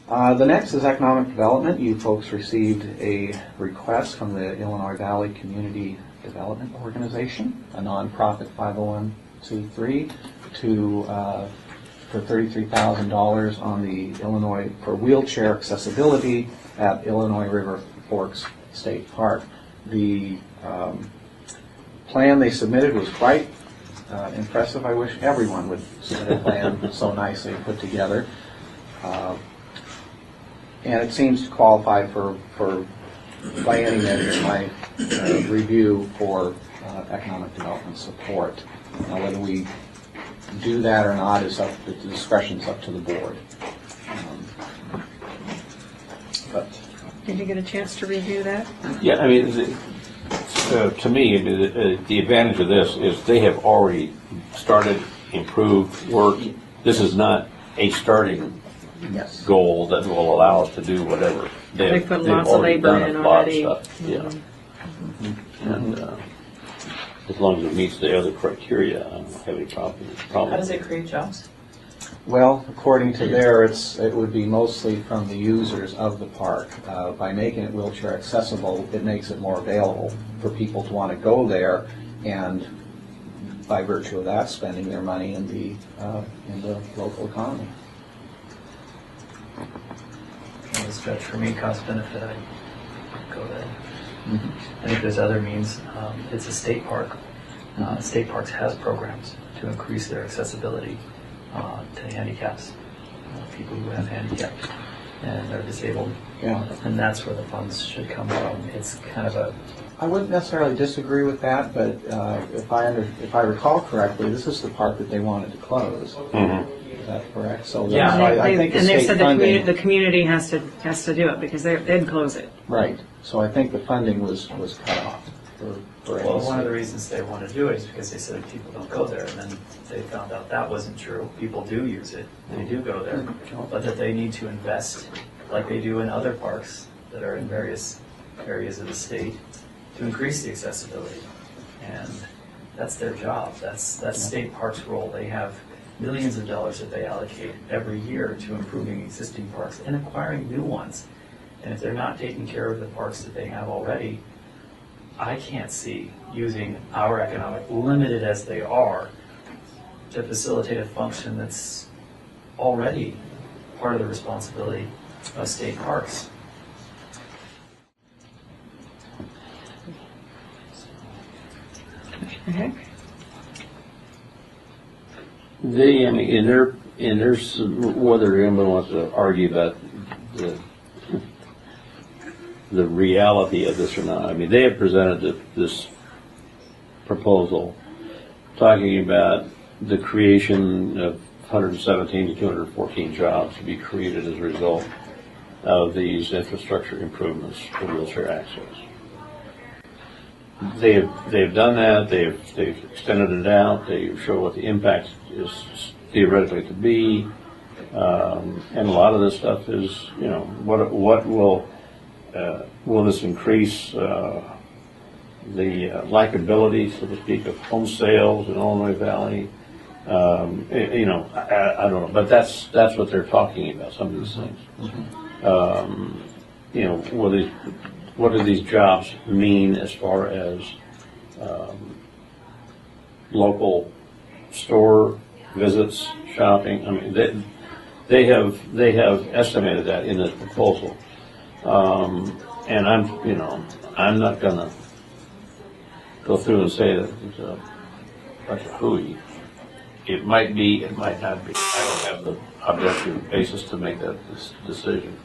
The next is economic development. You folks received a request from the Illinois Valley Community Development Organization, a nonprofit 501c3, for $33,000 on the Illinois for wheelchair accessibility at Illinois River Forks State Park. The plan they submitted was quite impressive. I wish everyone would submit a plan so nicely put together. And it seems to qualify for by any measure, my review for economic development support. Now, whether we do that or not is up, the discretion's up to the board. But did you get a chance to review that? Yeah, I mean, to me, the advantage of this is they have already started, improved work. This is not a starting yes. goal that will allow us to do whatever. They put lots of labor in already. Yeah. And as long as it meets the other criteria, I don't have any problem. How does it create jobs? Well, according to there, it would be mostly from the users of the park. By making it wheelchair accessible, it makes it more available for people to want to go there, and by virtue of that, spending their money in the local economy. Well, this judge, for me, cost benefit, I'd go there. Mm-hmm. I think there's other means. It's a state park. State parks has programs to increase their accessibility to handicaps, people who have handicaps and are disabled. Yeah. And that's where the funds should come from. It's kind of a... I wouldn't necessarily disagree with that, but if I recall correctly, this is the park that they wanted to close. Mm-hmm. Is that correct? So Yeah. I think and they said the community has to do it because they'd close it. Right. So I think the funding was cut off for Well, one of the reasons they want to do it is because they said people don't go there, and then they found out that wasn't true. People do use it, they do go there, but that they need to invest, like they do in other parks that are in various areas of the state, to increase the accessibility. And that's their job. That's state parks' role. They have millions of dollars that they allocate every year to improving existing parks and acquiring new ones. And if they're not taking care of the parks that they have already, I can't see using our economic, limited as they are, to facilitate a function that's already part of the responsibility of state parks. Okay. They, I mean, in their whether anyone wants to argue about the reality of this or not. I mean, they have presented this proposal talking about the creation of 117 to 214 jobs to be created as a result of these infrastructure improvements for wheelchair access. They've done that. They've extended it out. They show what the impact is theoretically to be, and a lot of this stuff is, you know, what will this increase the likability, so to speak, of home sales in Illinois Valley? You know, I don't know, but that's what they're talking about. Some of these things. You know, what do these jobs mean as far as local store visits, shopping? I mean, they have estimated that in this proposal. And I'm not gonna go through and say that it's a bunch of hooey. It might be, it might not be. I don't have the objective basis to make that decision.